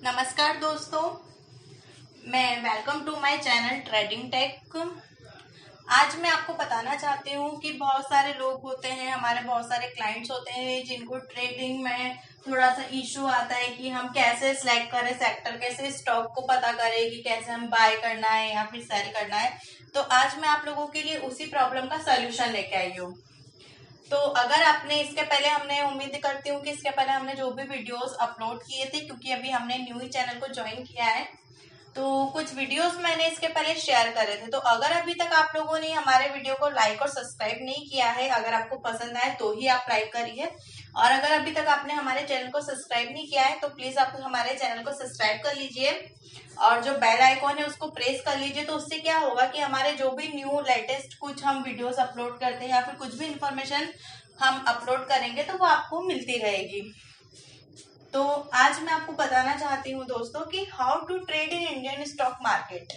नमस्कार दोस्तों, मैं welcome to my channel trading tech. आज मैं आपको बताना चाहती हूँ कि बहुत सारे लोग होते हैं, हमारे बहुत सारे क्लाइंट्स होते हैं जिनको ट्रेडिंग में थोड़ा सा इशू आता है कि हम कैसे सिलेक्ट करें सेक्टर, कैसे स्टॉक को पता करें कि कैसे हम बाय करना है या फिर सेल करना है। तो आज मैं आप लोगों के लिए उसी प्रॉब्लम का सोल्यूशन लेके आई हूँ। तो अगर आपने इसके पहले, हमने उम्मीद करती हूँ कि इसके पहले हमने जो भी वीडियोस अपलोड किए थे, क्योंकि अभी हमने न्यू ही चैनल को ज्वाइन किया है, तो कुछ वीडियोस मैंने इसके पहले शेयर करे थे। तो अगर अभी तक आप लोगों ने हमारे वीडियो को लाइक और सब्सक्राइब नहीं किया है, अगर आपको पसंद आए तो ही आप लाइक करिए, और अगर अभी तक आपने हमारे चैनल को सब्सक्राइब नहीं किया है तो प्लीज आप हमारे चैनल को सब्सक्राइब कर लीजिए और जो बेल आइकॉन है उसको प्रेस कर लीजिए। तो उससे क्या होगा कि हमारे जो भी न्यू लेटेस्ट कुछ हम वीडियोस अपलोड करते हैं या फिर कुछ भी इंफॉर्मेशन हम अपलोड करेंगे तो वो आपको मिलती रहेगी। तो आज मैं आपको बताना चाहती हूँ दोस्तों कि how to trade in Indian stock market,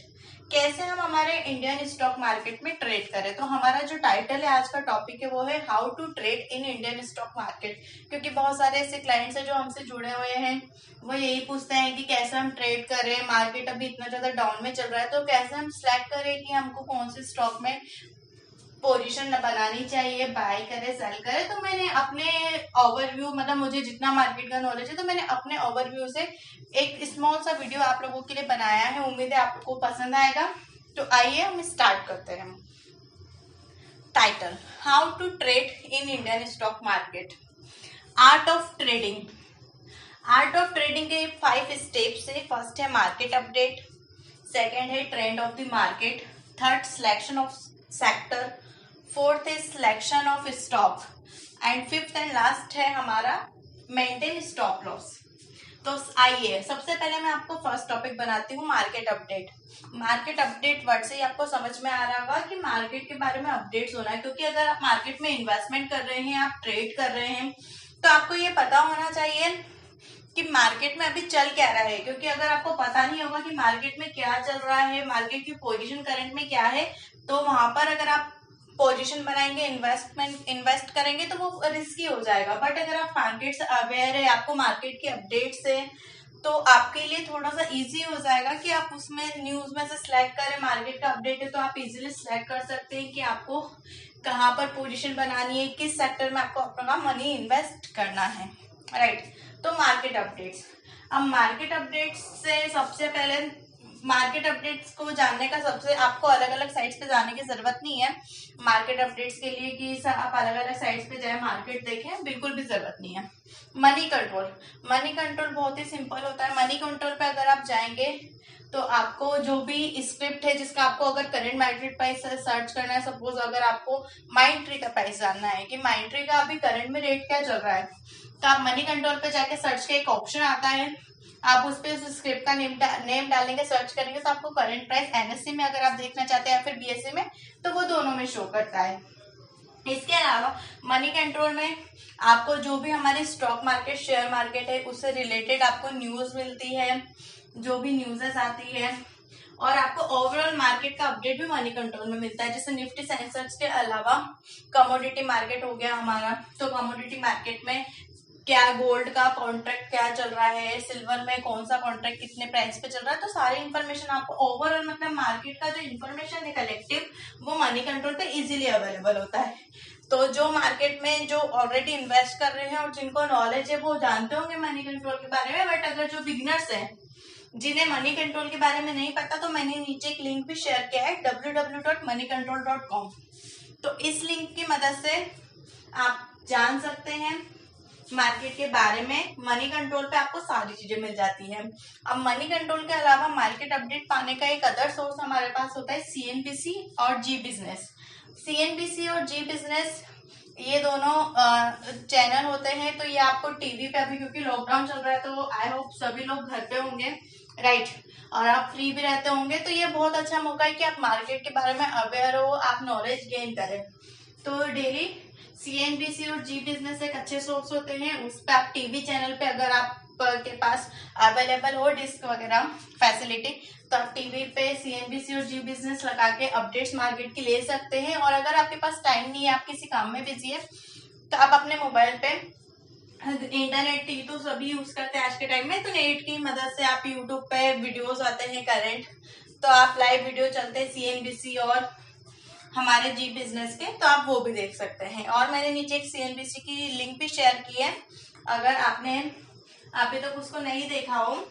कैसे हम हमारे इंडियन स्टॉक मार्केट में ट्रेड करें। तो हमारा जो टाइटल है आज का टॉपिक है वो है how to trade in Indian stock market, क्योंकि बहुत सारे ऐसे क्लाइंट्स हैं जो हमसे जुड़े हुए हैं, वो यही पूछते हैं कि कैसे हम ट्रेड करें, मार्केट अभी इतना ज्यादा डाउन में चल रहा है तो कैसे हम सिलेक्ट करें कि हमको कौन से स्टॉक में पोजीशन बनानी चाहिए, बाय करे सेल करे। तो मैंने अपने ओवरव्यू, मतलब मुझे जितना मार्केट का नॉलेज है, तो मैंने अपने ओवरव्यू से एक स्मॉल सा वीडियो आप लोगों के लिए बनाया है। उम्मीद है आपको पसंद आएगा। तो आइए हम स्टार्ट करते हैं। Title, how to trade in Indian stock market, art of trading. Art of trading के 5 स्टेप्स है। फर्स्ट है मार्केट अपडेट, सेकेंड है trend of the market, third selection of sector, fourth है selection of stock, and fifth and last है हमारा maintain stop loss. तो आइए सबसे पहले मैं आपको फर्स्ट टॉपिक बनाती हूँ market update. Market update word से ही आपको समझ में आ रहा होगा कि मार्केट के बारे में अपडेट्स होना है, क्योंकि अगर आप मार्केट में इन्वेस्टमेंट कर रहे हैं, आप ट्रेड कर रहे हैं, तो आपको ये पता होना चाहिए कि मार्केट में अभी चल क्या रहा है। क्योंकि अगर आपको पता नहीं होगा कि मार्केट में क्या चल रहा है, मार्केट की पोजीशन करंट में क्या है, तो वहां पर अगर आप पोजीशन बनाएंगे, इन्वेस्ट करेंगे तो वो रिस्की हो जाएगा। बट अगर आप मार्केट से अवेयर है, आपको मार्केट की अपडेट से, तो आपके लिए थोड़ा सा इजी हो जाएगा कि आप उसमें न्यूज में से सिलेक्ट करें। मार्केट का अपडेट है तो आप इजीली सिलेक्ट कर सकते हैं कि आपको कहाँ पर पोजीशन बनानी है, किस सेक्टर में आपको अपना मनी इन्वेस्ट करना है, राइट। तो मार्केट अपडेट्स, अब मार्केट अपडेट्स से सबसे पहले, मार्केट अपडेट्स को जानने का सबसे, आपको अलग अलग साइट्स पे जाने की जरूरत नहीं है मार्केट अपडेट्स के लिए कि आप अलग अलग साइट्स पे जाए मार्केट देखें, बिल्कुल भी जरूरत नहीं है। मनी कंट्रोल, मनी कंट्रोल बहुत ही सिंपल होता है। मनी कंट्रोल पे अगर आप जाएंगे तो आपको जो भी स्क्रिप्ट है जिसका आपको अगर करंट मार्केट प्राइस सर्च करना है, सपोज अगर आपको माइंड ट्री का प्राइस जानना है कि माइंड ट्री का अभी करंट में रेट क्या चल रहा है, तो आप मनी कंट्रोल पे जाके सर्च का एक ऑप्शन आता है, आप उस पे उस स्क्रिप्ट का नेम डालेंगे, सर्च करेंगे तो आपको करंट प्राइस एनएससी में अगर आप देखना चाहते हैं या फिर बीएससी में, तो वो दोनों में शो करता है। इसके अलावा मनी कंट्रोल में आपको जो भी हमारी स्टॉक मार्केट, शेयर मार्केट है, उससे रिलेटेड आपको न्यूज मिलती है, जो भी न्यूज़ेस आती है, और आपको ओवरऑल मार्केट का अपडेट भी मनी कंट्रोल में मिलता है। जैसे निफ्टी सेंसेक्स के अलावा कमोडिटी मार्केट हो गया हमारा, तो कमोडिटी मार्केट में क्या गोल्ड का कॉन्ट्रैक्ट क्या चल रहा है, सिल्वर में कौन सा कॉन्ट्रैक्ट कितने प्राइस पे चल रहा है, तो सारी इन्फॉर्मेशन आपको ओवरऑल, मतलब मार्केट का जो इन्फॉर्मेशन है कलेक्टिव, वो मनी कंट्रोल पे इजीली अवेलेबल होता है। तो जो मार्केट में जो ऑलरेडी इन्वेस्ट कर रहे हैं और जिनको नॉलेज है वो जानते होंगे मनी कंट्रोल के बारे में। बट अगर जो बिगिनर्स हैं, जिन्हें मनी कंट्रोल के बारे में नहीं पता, तो मैंने नीचे एक लिंक भी शेयर किया है www.moneycontrol.com। तो इस लिंक की मदद से आप जान सकते हैं मार्केट के बारे में। मनी कंट्रोल पे आपको सारी चीजें मिल जाती है। अब मनी कंट्रोल के अलावा मार्केट अपडेट पाने का एक अदर सोर्स हमारे पास होता है सीएनबीसी और जी बिजनेस। सीएनबीसी और जी बिजनेस ये दोनों चैनल होते हैं। तो ये आपको टीवी पे, अभी क्योंकि लॉकडाउन चल रहा है तो आई होप सभी लोग घर पे होंगे, राइट, और आप फ्री भी रहते होंगे, तो ये बहुत अच्छा मौका है कि आप मार्केट के बारे में अवेयर हो, आप नॉलेज गेन करें। तो डेली सीएनबीसी और जी बिजनेस एक अच्छे सोर्स होते हैं। उस पर आप टीवी चैनल पे, अगर आप के पास अवेलेबल हो डिस्क वगैरह फैसिलिटी, तो आप टीवी पे सीएनबीसी और जी बिजनेस लगा के अपडेट्स मार्केट की ले सकते हैं। और अगर आपके पास टाइम नहीं है, आप किसी काम में बिजी है, तो आप अपने मोबाइल पे इंटरनेट की तो सभी यूज करते हैं आज के टाइम में, तो नेट की मदद से आप यूट्यूब पे वीडियोस आते हैं करंट, तो आप लाइव वीडियो चलते हैं CNBC और हमारे जी बिजनेस के, तो आप वो भी देख सकते हैं। और मैंने नीचे एक CNBC की लिंक भी शेयर की है, अगर आपने अभी तक उसको नहीं देखा हो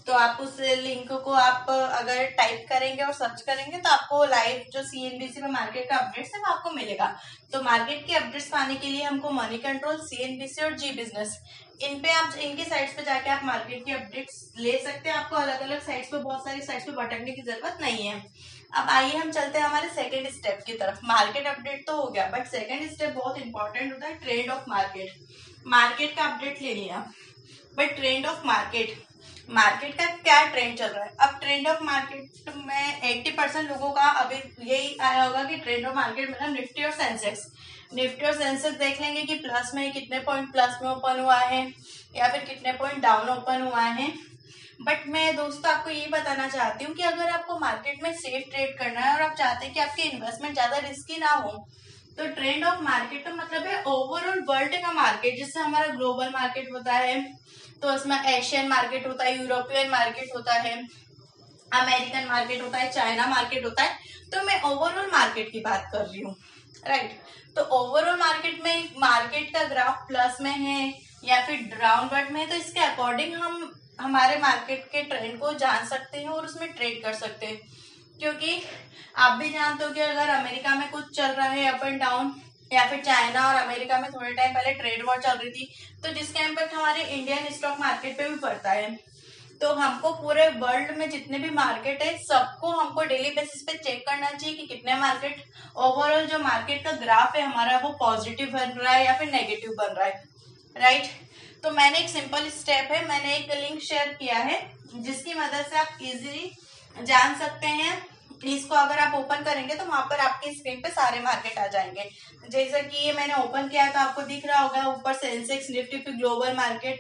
तो आप उस लिंक को आप अगर टाइप करेंगे और सर्च करेंगे तो आपको लाइव जो CNBC में मार्केट का अपडेट्स है वो आपको मिलेगा। तो मार्केट के अपडेट्स पाने के लिए हमको मनी कंट्रोल, CNBC और जी बिजनेस, इन पे आप इनकी साइट्स पे जाके आप मार्केट के अपडेट्स ले सकते हैं। आपको अलग अलग साइट्स पे, बहुत सारी साइट्स पे भटकने की जरूरत नहीं है। अब आइए हम चलते हैं हमारे सेकेंड स्टेप की तरफ। मार्केट अपडेट तो हो गया, बट सेकेंड स्टेप बहुत इंपॉर्टेंट होता है, ट्रेंड ऑफ मार्केट। मार्केट का अपडेट ले लिया, but trend of market, market का क्या ट्रेंड चल रहा है। अब ट्रेंड ऑफ मार्केट में 80% लोगों का अभी यही आया होगा कि ट्रेंड ऑफ मार्केट मतलब निफ्टी और सेंसेक्स। निफ्टी और सेंसेक्स देख लेंगे कि प्लस में कितने पॉइंट प्लस में ओपन हुआ है या फिर कितने पॉइंट डाउन ओपन हुआ है। बट मैं दोस्तों आपको ये बताना चाहती हूँ कि अगर आपको मार्केट में सेफ ट्रेड करना है और आप चाहते हैं कि आपकी इन्वेस्टमेंट ज्यादा रिस्की ना हो, तो ट्रेंड ऑफ मार्केट का मतलब है ओवरऑल वर्ल्ड का मार्केट। जिससे हमारा ग्लोबल मार्केट होता है, तो उसमें एशियन मार्केट होता है, यूरोपियन मार्केट होता है, अमेरिकन मार्केट होता है, चाइना मार्केट होता है। तो मैं ओवरऑल मार्केट की बात कर रही हूँ, राइट। तो ओवरऑल मार्केट में मार्केट का ग्राफ प्लस में है या फिर डाउनवर्ड में है, तो इसके अकॉर्डिंग हम हमारे मार्केट के ट्रेंड को जान सकते हैं और उसमें ट्रेड कर सकते हैं। क्योंकि आप भी जानते हो कि अगर अमेरिका में कुछ चल रहा है अप एंड डाउन, या फिर चाइना और अमेरिका में थोड़े टाइम पहले ट्रेड वॉर चल रही थी, तो जिसका इम्पैक्ट हमारे इंडियन स्टॉक मार्केट पे भी पड़ता है। तो हमको पूरे वर्ल्ड में जितने भी मार्केट है सबको हमको डेली बेसिस पे चेक करना चाहिए कि कितने मार्केट, ओवरऑल जो मार्केट का ग्राफ है हमारा वो पॉजिटिव बन रहा है या फिर नेगेटिव बन रहा है, राइट। तो मैंने एक सिंपल स्टेप है, मैंने एक लिंक शेयर किया है जिसकी मदद से आप इजीली जान सकते हैं। इसको अगर आप ओपन करेंगे तो वहां पर आपकी स्क्रीन पे सारे मार्केट आ जाएंगे। जैसे कि ये मैंने ओपन किया तो आपको दिख रहा होगा ऊपर सेंसेक्स, निफ्टी, फिर global market,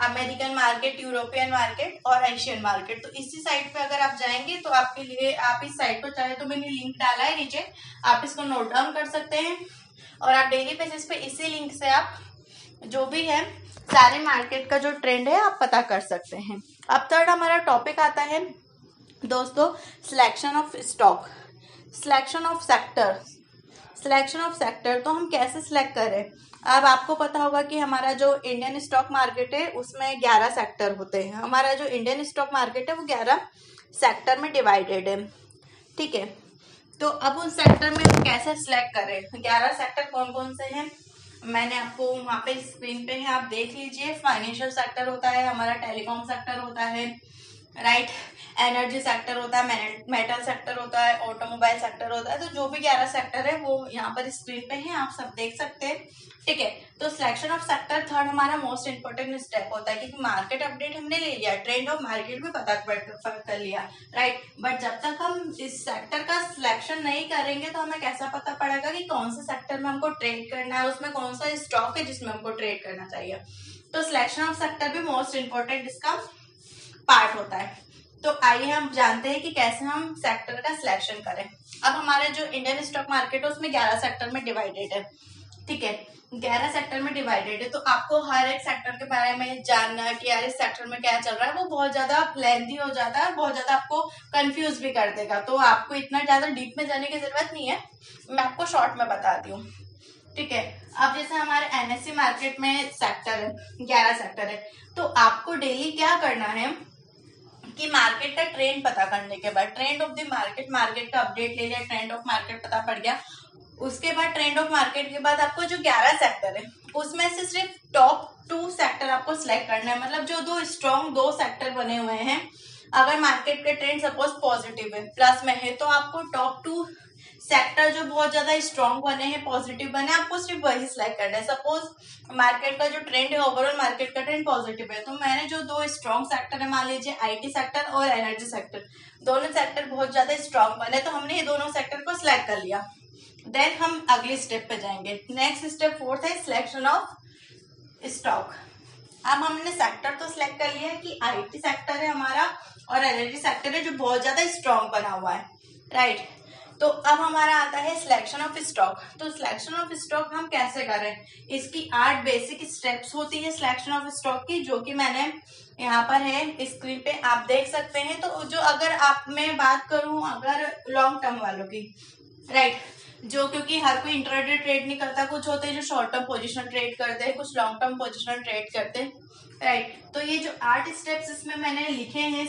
American market, European market और एशियन मार्केट। तो इसी साइट पे अगर आप जाएंगे तो आपके लिए, आप इस साइट को चाहे तो मैंने लिंक डाला है नीचे, आप इसको नोट डाउन कर सकते हैं और आप डेली बेसिस पे इसी लिंक से आप जो भी है सारे मार्केट का जो ट्रेंड है आप पता कर सकते हैं। अब थर्ड हमारा टॉपिक आता है दोस्तों selection of stock, selection of sector. Selection of sector तो हम कैसे सिलेक्ट करें। अब आपको पता होगा कि हमारा जो इंडियन स्टॉक मार्केट है उसमें 11 सेक्टर होते हैं। हमारा जो इंडियन स्टॉक मार्केट है वो 11 सेक्टर में डिवाइडेड है, ठीक है। तो अब उन सेक्टर में हम कैसे सिलेक्ट करें, 11 सेक्टर कौन कौन से हैं मैंने आपको वहां पे स्क्रीन पे है, आप देख लीजिए। फाइनेंशियल सेक्टर होता है हमारा, टेलीकॉम सेक्टर होता है, राइट, एनर्जी सेक्टर होता है, मेटल सेक्टर होता है, ऑटोमोबाइल सेक्टर होता है। तो जो भी 11 सेक्टर है वो यहाँ पर स्क्रीन पे है, आप सब देख सकते हैं, ठीक है। तो सिलेक्शन ऑफ सेक्टर थर्ड हमारा मोस्ट इंपोर्टेंट स्टेप होता है, क्योंकि मार्केट अपडेट हमने ले लिया, ट्रेंड ऑफ मार्केट भी पता कर लिया, राइट। बट जब तक हम इस सेक्टर का सिलेक्शन नहीं करेंगे तो हमें कैसा पता पड़ेगा कि कौन से सेक्टर में हमको ट्रेड करना है, उसमें कौन सा स्टॉक है जिसमें हमको ट्रेड करना चाहिए। तो सिलेक्शन ऑफ सेक्टर भी मोस्ट इंपोर्टेंट इसका पार्ट होता है। तो आइए हम जानते हैं कि कैसे हम सेक्टर का सिलेक्शन करें। अब हमारे जो इंडियन स्टॉक मार्केट है उसमें 11 सेक्टर में डिवाइडेड है, ठीक है, 11 सेक्टर में डिवाइडेड है। तो आपको हर एक सेक्टर के बारे में जानना है कि यार इस सेक्टर में क्या चल रहा है, वो बहुत ज्यादा लेंथी हो जाता है, बहुत ज्यादा आपको कंफ्यूज भी कर देगा। तो आपको इतना ज्यादा डीप में जाने की जरूरत नहीं है, मैं आपको शॉर्ट में बताती हूँ, ठीक है। अब जैसे हमारे NSE मार्केट में सेक्टर है, 11 सेक्टर है, तो आपको डेली क्या करना है कि मार्केट का ट्रेंड पता करने के बाद, trend of the market, market का अपडेट ले लिया, ट्रेंड ऑफ मार्केट पता पड़ गया, उसके बाद ट्रेंड ऑफ मार्केट के बाद आपको जो 11 सेक्टर है उसमें से सिर्फ टॉप 2 सेक्टर आपको सिलेक्ट करना है। मतलब जो दो स्ट्रॉन्ग 2 सेक्टर बने हुए हैं, अगर मार्केट के ट्रेंड सपोज पॉजिटिव है, प्लस में है, तो आपको टॉप 2 सेक्टर जो बहुत ज्यादा स्ट्रॉन्ग बने हैं, पॉजिटिव बने, आपको सिर्फ वही सिलेक्ट करना है। सपोज मार्केट का जो ट्रेंड है, ओवरऑल मार्केट का ट्रेंड पॉजिटिव है, तो मैंने जो 2 स्ट्रॉन्ग सेक्टर है, मान लीजिए IT सेक्टर और एनर्जी सेक्टर, दोनों सेक्टर बहुत ज्यादा स्ट्रॉन्ग बने, तो हमने ये दोनों सेक्टर को सिलेक्ट कर लिया। देन हम अगले स्टेप पे जाएंगे। नेक्स्ट स्टेप फोर्थ है सिलेक्शन ऑफ स्टॉक। अब हमने सेक्टर तो सिलेक्ट कर लिया है कि IT सेक्टर है हमारा और एनर्जी सेक्टर है जो बहुत ज्यादा स्ट्रॉन्ग बना हुआ है, राइट। तो अब हमारा आता है सिलेक्शन ऑफ स्टॉक। तो सिलेक्शन ऑफ स्टॉक हम कैसे कर रहे हैं, इसकी 8 बेसिक स्टेप्स होती है सिलेक्शन ऑफ स्टॉक की, जो कि मैंने यहाँ पर है स्क्रीन पे आप देख सकते हैं। तो जो अगर आप मैं बात करूं अगर लॉन्ग टर्म वालों की, राइट, जो क्योंकि हर कोई इंट्राडे ट्रेड नहीं करता, कुछ होते हैं जो शॉर्ट टर्म पोजीशन ट्रेड करते हैं, कुछ लॉन्ग टर्म पोजीशन ट्रेड करते हैं, राइट। तो ये जो 8 स्टेप्स इसमें मैंने लिखे हैं,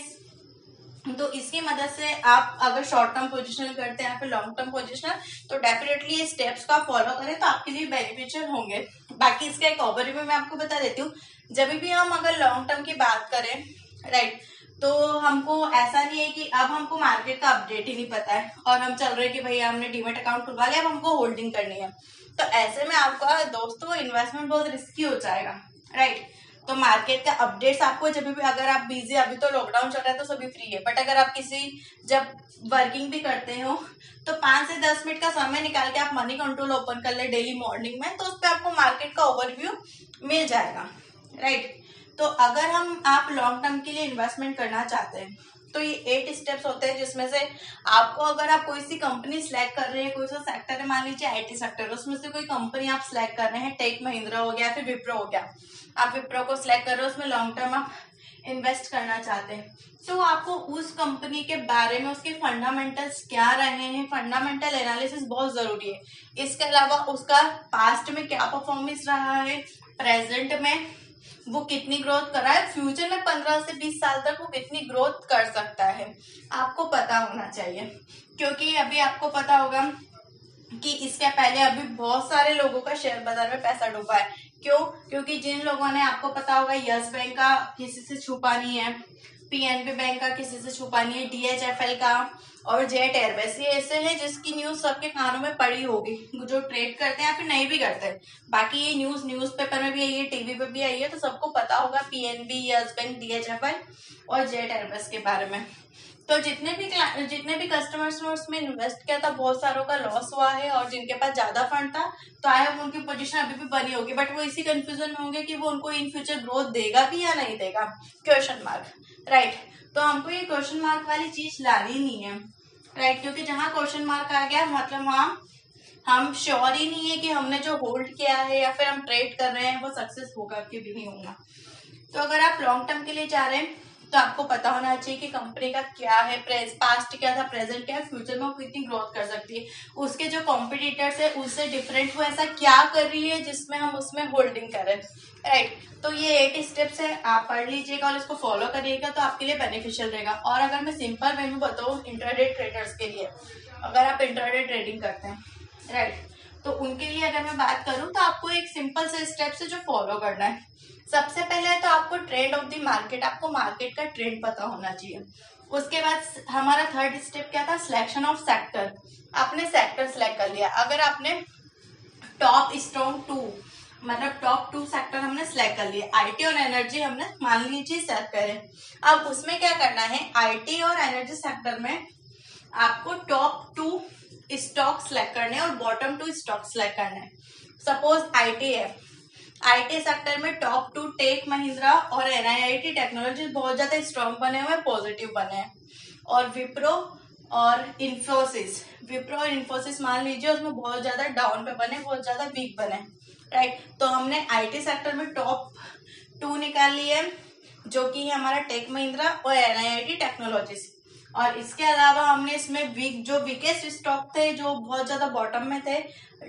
तो इसकी मदद से आप अगर शॉर्ट टर्म पोजीशन करते हैं या फिर लॉन्ग टर्म पोजीशन, तो डेफिनेटली ये स्टेप्स को आप फॉलो करें तो आपके लिए बेनिफिशियल होंगे। बाकी इसका एक ओवरव्यू मैं आपको बता देती हूँ। जब भी हम अगर लॉन्ग टर्म की बात करें, राइट, तो हमको ऐसा नहीं है कि अब हमको मार्केट का अपडेट ही नहीं पता है और हम चल रहे हैं कि भैया हमने डीमेट अकाउंट खुलवा लिया, अब हमको होल्डिंग करनी है। तो ऐसे में आपका दोस्तों इन्वेस्टमेंट बहुत रिस्की हो जाएगा, राइट। तो मार्केट का अपडेट्स आपको जब भी, अगर आप बिजी, अभी तो लॉकडाउन चल रहा है तो सभी फ्री है, बट अगर आप किसी जब वर्किंग भी करते हो तो 5 से 10 मिनट का समय निकाल के आप मनी कंट्रोल ओपन कर ले डेली मॉर्निंग में, तो उस पर आपको मार्केट का ओवरव्यू मिल जाएगा, राइट। तो अगर आप लॉन्ग टर्म के लिए इन्वेस्टमेंट करना चाहते हैं तो ये 8 स्टेप्स होते हैं, जिसमें से आपको, अगर आप कोई सी कंपनी सिलेक्ट कर रहे हैं, कोई सा सेक्टर है, मान लीजिए आईटी सेक्टर, उसमें से कोई कंपनी आप सिलेक्ट कर रहे हैं, टेक महिंद्रा हो गया, फिर विप्रो हो गया, आप विप्रो को सिलेक्ट कर रहे हो, उसमें लॉन्ग टर्म आप इन्वेस्ट करना चाहते हैं, तो आपको उस कंपनी के बारे में, उसके फंडामेंटल्स क्या रहे हैं, फंडामेंटल एनालिसिस बहुत जरूरी है। इसके अलावा उसका पास्ट में क्या परफॉर्मेंस रहा है, प्रेजेंट में वो कितनी ग्रोथ कर रहा है, फ्यूचर में 15 से 20 साल तक वो कितनी ग्रोथ कर सकता है, आपको पता होना चाहिए। क्योंकि अभी आपको पता होगा कि इसके पहले अभी बहुत सारे लोगों का शेयर बाजार में पैसा डूबा है। क्यों? क्योंकि जिन लोगों ने, आपको पता होगा यस बैंक का किसी से छुपा नहीं है, पीएनबी बैंक का किसी से छुपा नहीं है, डीएचएफएल का और जेट एयरवेज, ये ऐसे हैं जिसकी न्यूज सबके कानों में पड़ी होगी, जो ट्रेड करते हैं या फिर नहीं भी करते हैं। बाकी ये न्यूज़पेपर में भी आई है, टीवी पे भी आई है, तो सबको पता होगा पीएनबी, यस बैंक, डीएचएफएल और जेट एयरवेज के बारे में। तो जितने भी कस्टमर्स ने उसमें इन्वेस्ट किया था, बहुत सारों का लॉस हुआ है, और जिनके पास ज्यादा फंड था तो आई होप उनकी पोजीशन अभी भी बनी होगी, बट वो इसी कंफ्यूजन में होंगे कि वो उनको इन फ्यूचर ग्रोथ देगा भी या नहीं देगा, क्वेश्चन मार्क, राइट। तो हमको ये क्वेश्चन मार्क वाली चीज लानी नहीं है, राइट, क्योंकि जहाँ क्वेश्चन मार्क आ गया मतलब वहाँ हम श्योर ही नहीं है कि हमने जो होल्ड किया है या फिर हम ट्रेड कर रहे हैं वो सक्सेस होगा कि भी नहीं होगा। तो अगर आप लॉन्ग टर्म के लिए जा रहे हैं तो आपको पता होना चाहिए कि कंपनी का क्या है, पास्ट क्या था, प्रेजेंट क्या है, फ्यूचर में वो कितनी ग्रोथ कर सकती है, उसके जो कॉम्पिटिटर्स है उससे डिफरेंट वो ऐसा क्या कर रही है जिसमें हम उसमें होल्डिंग करें, राइट। तो ये 8 स्टेप्स है, आप पढ़ लीजिएगा और इसको फॉलो करिएगा तो आपके लिए बेनिफिशियल रहेगा। और अगर मैं सिंपल वे में बताऊँ इंट्राडे ट्रेडर्स के लिए, अगर आप इंट्राडे ट्रेडिंग करते हैं, राइट, तो उनके लिए अगर मैं बात करूं तो आपको एक सिंपल से स्टेप्स है जो फॉलो करना है। सबसे पहले तो आपको ट्रेंड ऑफ द मार्केट, आपको मार्केट का ट्रेंड पता होना चाहिए। उसके बाद हमारा थर्ड स्टेप क्या था, सिलेक्शन ऑफ सेक्टर। आपने सेक्टर सिलेक्ट कर लिया, अगर आपने टॉप स्ट्रॉन्ग 2 मतलब टॉप 2 सेक्टर हमने सिलेक्ट कर लिए, आईटी और एनर्जी हमने मान लीजिए सेलेक्ट करें। अब उसमें क्या करना है, आईटी और एनर्जी सेक्टर में आपको टॉप 2 स्टॉक सिलेक्ट करने हैं और बॉटम 2 स्टॉक सिलेक्ट करने हैं। सपोज आईटी है, आईटी सेक्टर में टॉप 2 टेक महिंद्रा और एनआईटी टेक्नोलॉजी बहुत ज्यादा स्ट्रॉन्ग बने हुए, पॉजिटिव बने हैं, और विप्रो और इन्फोसिस मान लीजिए उसमें बहुत ज्यादा डाउन पे बने, बहुत ज्यादा वीक बने, राइट। तो हमने आईटी सेक्टर में टॉप 2 निकाल लिए जो कि है हमारा टेक महिंद्रा और एनआईटी टेक्नोलॉजीज, और इसके अलावा हमने इसमें वीकेस्ट स्टॉक थे, जो बहुत ज्यादा बॉटम में थे,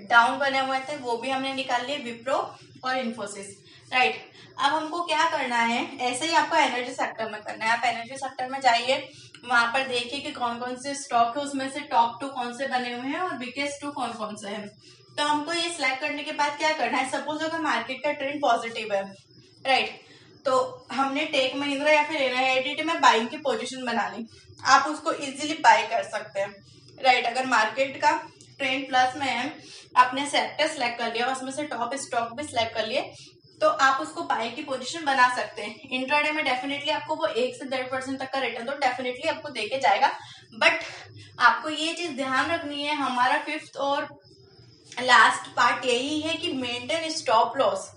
डाउन बने हुए थे, वो भी हमने निकाल लिए, विप्रो और इन्फोसिस, राइट। अब हमको क्या करना है, ऐसे ही आपको एनर्जी सेक्टर में करना है। आप एनर्जी सेक्टर में जाइए, वहां पर देखिए कि कौन कौन से स्टॉक है, उसमें से टॉप 2 कौन से बने हुए हैं और वीकेस्ट 2 कौन कौन से हैं। तो हमको ये सिलेक्ट करने के बाद क्या करना है, सपोज अगर मार्केट का ट्रेंड पॉजिटिव है, राइट, तो हमने टेक महिंद्रा या फिर एनआईटी में बाइंग की पोजीशन बना ली, आप उसको इजीली बाय कर सकते हैं, राइट। अगर मार्केट का ट्रेंड प्लस में है, आपने सेक्टर सिलेक्ट कर लिया, उसमें से टॉप स्टॉक भी सिलेक्ट कर लिए, तो आप उसको बाय की पोजीशन बना सकते हैं। इंट्राडे में डेफिनेटली आपको वो 1 से 1.5% तक का रिटर्न तो डेफिनेटली आपको देके जाएगा, बट आपको ये चीज ध्यान रखनी है, हमारा 5th और लास्ट पार्ट यही है कि मेंटेन स्टॉप लॉस,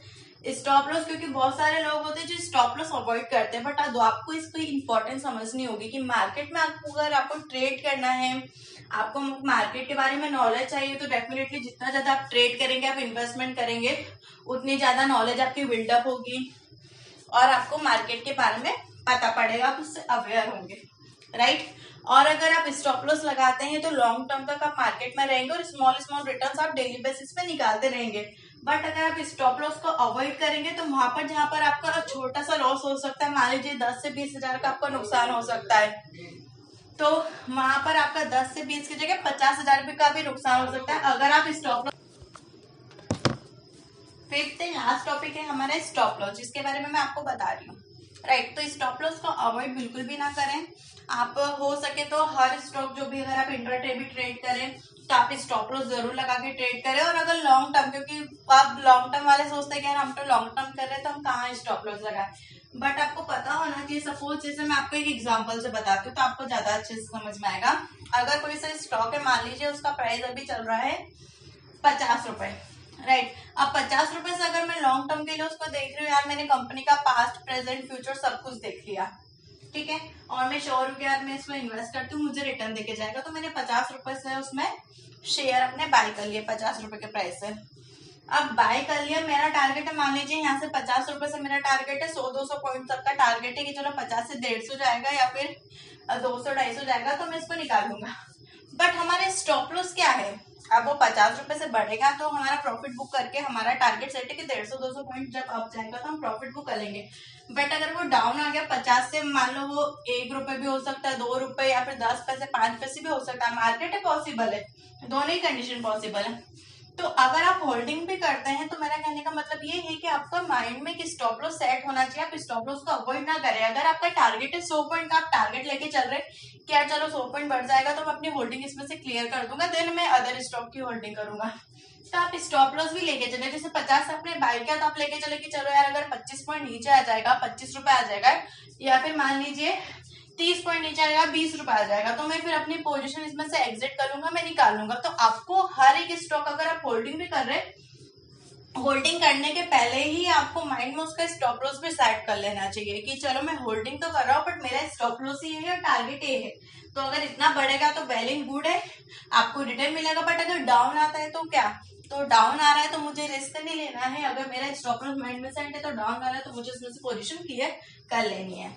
क्योंकि बहुत सारे लोग होते हैं जो स्टॉप लॉस अवॉइड करते हैं, बट आपको इसकी इंपॉर्टेंस समझनी होगी कि मार्केट में अगर आपको ट्रेड करना है, आपको मार्केट के बारे में नॉलेज चाहिए तो डेफिनेटली जितना ज्यादा आप ट्रेड करेंगे, आप इन्वेस्टमेंट करेंगे, उतनी ज्यादा नॉलेज आपकी बिल्डअप होगी और आपको मार्केट के बारे में पता पड़ेगा, आप उससे अवेयर होंगे, राइट। और अगर आप स्टॉप लॉस लगाते हैं तो लॉन्ग टर्म तक आप मार्केट में रहेंगे और स्मॉल स्मॉल रिटर्न्स आप डेली बेसिस पे निकालते रहेंगे। बट अगर आप स्टॉप लॉस को अवॉइड करेंगे तो वहां पर जहां पर आपका छोटा सा लॉस हो सकता है, मान लीजिए 10 से 20 हजार का आपका नुकसान हो सकता है, तो वहां पर आपका 10 से 20 की जगह 50 हजार का भी नुकसान हो सकता है अगर आप stop loss. Fifth and last topic है हमारा स्टॉप लॉस, जिसके बारे में मैं आपको बता रही हूँ, राइट। तो स्टॉप लॉस को अवॉइड बिल्कुल भी ना करें। आप हो सके तो हर स्टॉक जो भी, अगर आप इंट्राडे भी ट्रेड करें तो आप स्टॉप लॉस जरूर लगा के ट्रेड करें। और अगर लॉन्ग टर्म, क्योंकि आप लॉन्ग टर्म वाले सोचते हैं कि यार हम तो लॉन्ग टर्म कर रहे हैं तो हम कहाँ स्टॉप लॉस लगाए, बट आपको पता होना चाहिए। सपोज जैसे मैं आपको एक एग्जांपल से बताती हूँ तो आपको ज्यादा अच्छे से समझ में आएगा। अगर कोई सा स्टॉक है, मान लीजिए उसका प्राइस अभी चल रहा है 50 रुपए, राइट। अब 50 रुपए से अगर मैं लॉन्ग टर्म के लिए उसको देख रही हूँ, यार मैंने कंपनी का पास्ट प्रेजेंट फ्यूचर सब कुछ देख लिया, ठीक है, और मैं श्योर हूँ कि यार मैं इसमें इन्वेस्ट करती हूँ, मुझे रिटर्न देके जाएगा, तो मैंने 50 रुपए से उसमें शेयर अपने बाय कर लिए 50 रुपए के प्राइस से। अब बाय कर लिया, मेरा टारगेट है, मान लीजिए यहाँ से 50 रुपए से मेरा टारगेट है 100-200 पॉइंट तक का टारगेट है कि चलो 50 से 150 जाएगा या फिर 200-250 जाएगा तो मैं इसको निकाल लूंगा। बट हमारे स्टॉप लॉस क्या है, अब वो 50 रुपए से बढ़ेगा तो हमारा प्रॉफिट बुक करके हमारा टारगेट सेट है कि 150-200 पॉइंट जब अप जाएगा तो हम प्रॉफिट बुक कर लेंगे। बट अगर वो डाउन आ गया 50 से, मान लो वो 1 रुपए भी हो सकता है, 2 रुपए या फिर 10 पैसे 5 पैसे भी हो सकता है, मार्केट है, पॉसिबल है, दोनों ही कंडीशन पॉसिबल है। तो अगर आप होल्डिंग भी करते हैं तो मेरा कहने का मतलब ये है कि आपका माइंड में कि स्टॉप लॉस सेट होना चाहिए, आप स्टॉप लॉस को अवॉइड ना करें। अगर आपका टारगेट है 100 पॉइंट का, आप टारगेट लेके चल रहे हैं कि यार चलो 100 पॉइंट बढ़ जाएगा तो मैं अपनी होल्डिंग इसमें से क्लियर कर दूंगा, देन मैं अदर स्टॉक की होल्डिंग करूंगा, तो आप स्टॉप लॉस भी लेके चले। जैसे 50 आपने बाय किया तो आप लेके चले कि चलो यार अगर 25 पॉइंट नीचे आ जाएगा, 25 रुपए आ जाएगा, या फिर मान लीजिए 30 पॉइंट नीचे आएगा, 20 रुपए आ जाएगा, तो मैं फिर अपनी पोजीशन इसमें से एग्जिट कर लूंगा, मैं निकाल लूंगा। तो आपको हर एक स्टॉक, अगर आप होल्डिंग भी कर रहे हैं, होल्डिंग करने के पहले ही आपको माइंड में उसका स्टॉप लॉस भी सेट कर लेना चाहिए कि चलो मैं होल्डिंग तो कर रहा हूँ बट मेरा स्टॉप लॉस ही है और टारगेट ये है, तो अगर इतना बढ़ेगा तो वेल एंड गुड है, आपको रिटर्न मिलेगा। बट अगर डाउन आता है तो क्या, तो डाउन आ रहा है तो मुझे रिस्क नहीं लेना है। अगर मेरा स्टॉप लॉस माइंड में सेट है तो डाउन आ रहा है तो मुझे उसमें से पोजीशन क्लियर कर लेनी है,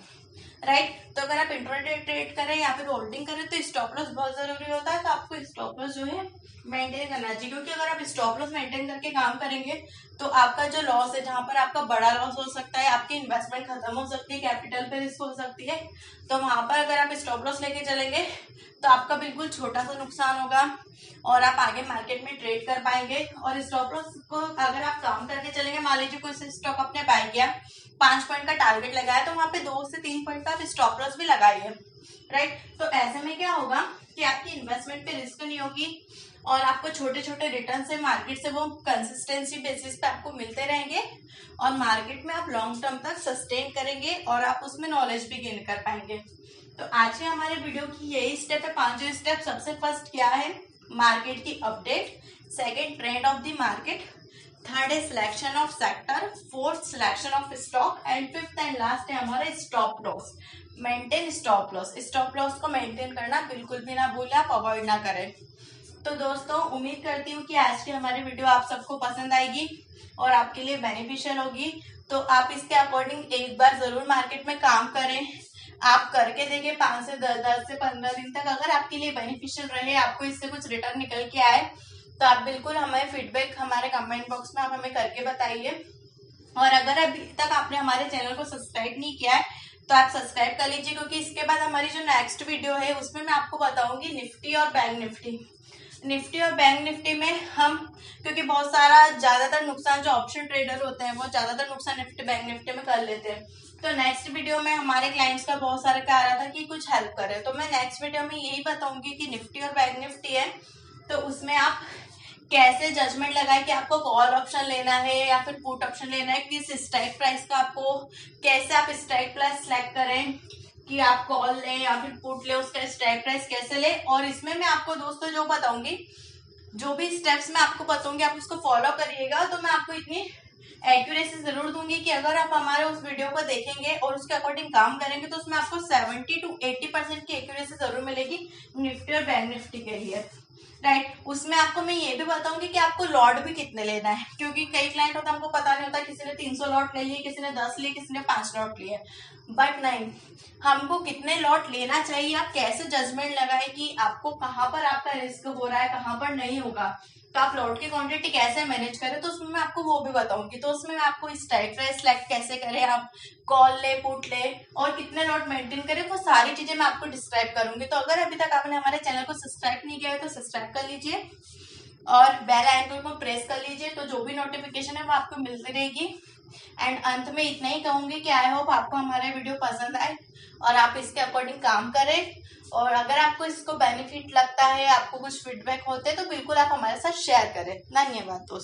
राइट। तो अगर आप इंट्राडे ट्रेड करें या फिर होल्डिंग करें तो स्टॉप लॉस बहुत जरूरी होता है, तो आपको स्टॉप लॉस जो है मेंटेन करना चाहिए, क्योंकि अगर आप स्टॉप लॉस मेंटेन करके काम करेंगे तो आपका जो लॉस है, जहां पर आपका बड़ा लॉस हो सकता है, आपकी इन्वेस्टमेंट खत्म हो सकती है, कैपिटल पे रिस्क हो सकती है, तो वहां पर अगर आप स्टॉप लॉस लेके चलेंगे तो आपका बिल्कुल छोटा सा नुकसान होगा और आप आगे मार्केट में ट्रेड कर पाएंगे। और स्टॉप लॉस को अगर आप काम करके चलेंगे, मान लीजिए कोई स्टॉक आपने बाय किया, 5 पॉइंट का टारगेट लगाया, तो वहां पे 2 से 3 पॉइंट का आप स्टॉप लॉस भी लगाइए, राइट। तो ऐसे में क्या होगा कि आपकी इन्वेस्टमेंट पे रिस्क नहीं होगी और आपको छोटे छोटे रिटर्न से मार्केट से वो कंसिस्टेंसी बेसिस पे आपको मिलते रहेंगे और मार्केट में आप लॉन्ग टर्म तक सस्टेन करेंगे और आप उसमें नॉलेज भी गेन कर पाएंगे। तो आज के हमारे वीडियो की यही स्टेप है, 5 स्टेप। सबसे फर्स्ट क्या है, मार्केट की update, second trend of the market, third है selection of sector, fourth selection of stock and fifth and last है हमारा stop loss. Maintain stop loss, stop loss को मेंटेन करना बिल्कुल भी ना भूलें, आप अवॉइड ना करें। तो दोस्तों उम्मीद करती हूँ कि आज की हमारी वीडियो आप सबको पसंद आएगी और आपके लिए बेनिफिशियल होगी। तो आप इसके अकॉर्डिंग एक बार जरूर मार्केट में काम करें, आप करके देखिए 5 से 10 से 15 दिन तक, अगर आपके लिए बेनिफिशियल रहे, आपको इससे कुछ रिटर्न निकल के आए तो आप बिल्कुल हमें फीडबैक हमारे कमेंट बॉक्स में आप हमें करके बताइए। और अगर अभी तक आपने हमारे चैनल को सब्सक्राइब नहीं किया है तो आप सब्सक्राइब कर लीजिए, क्योंकि इसके बाद हमारी जो नेक्स्ट वीडियो है उसमें मैं आपको बताऊंगी निफ्टी और बैंक निफ्टी। निफ्टी और बैंक निफ्टी में हम, क्योंकि बहुत सारा ज्यादातर नुकसान जो ऑप्शन ट्रेडर होते हैं वो ज्यादातर नुकसान निफ्टी बैंक निफ्टी में कर लेते हैं, तो नेक्स्ट वीडियो में हमारे क्लाइंट्स का बहुत सारा कह रहा था कि कुछ हेल्प करे, तो मैं नेक्स्ट वीडियो में यही बताऊंगी कि निफ्टी और बैंक निफ्टी है तो उसमें आप कैसे जजमेंट लगाए कि आपको कॉल ऑप्शन लेना है या फिर पुट ऑप्शन लेना है, किस स्ट्राइक प्राइस का आपको, कैसे आप स्ट्राइक प्राइस सिलेक्ट करें कि आप कॉल लें या फिर पुट ले, उसका स्ट्राइक प्राइस कैसे ले। और इसमें मैं आपको दोस्तों जो बताऊंगी, जो भी स्टेप्स मैं आपको बताऊंगी आप उसको फॉलो करिएगा, तो मैं आपको इतनी एक्यूरेसी जरूर दूंगी कि अगर आप हमारे उस वीडियो को देखेंगे और उसके अकॉर्डिंग काम करेंगे तो उसमें आपको 70 to 80% की एक्यूरेसी जरूर मिलेगी निफ्टी और बैंक निफ्टी के लिए, राइट। उसमें आपको मैं ये भी बताऊंगी कि आपको लॉट भी कितने लेना है, क्योंकि कई क्लाइंट होता है हमको पता नहीं होता, किसी ने 300 लॉट ले लिए, किसी ने 10 लिए, किसी ने 5 लॉट लिए, बट नहीं, हमको कितने लॉट लेना चाहिए, आप कैसे जजमेंट लगाए कि आपको कहाँ पर आपका रिस्क हो रहा है, कहाँ पर नहीं होगा, तो आप लॉट की क्वांटिटी कैसे मैनेज करें, तो उसमें मैं आपको वो भी बताऊंगी। तो उसमें मैं आपको स्ट्राइक प्राइस सिलेक्ट कैसे करें, आप कॉल ले, पुट ले और कितने लॉट मेंटेन करें, वो सारी चीजें मैं आपको डिस्क्राइब करूंगी। तो अगर अभी तक आपने हमारे चैनल को सब्सक्राइब नहीं किया है तो सब्सक्राइब कर लीजिए और बेल आइकन को प्रेस कर लीजिए, तो जो भी नोटिफिकेशन है वो आपको मिलती रहेगी। एंड अंत में इतना ही कहूंगी कि आई होप आपको हमारा वीडियो पसंद आए और आप इसके अकॉर्डिंग काम करें, और अगर आपको इसको बेनिफिट लगता है, आपको कुछ फीडबैक होते हैं तो बिल्कुल आप हमारे साथ शेयर करें। धन्यवाद दोस्तों।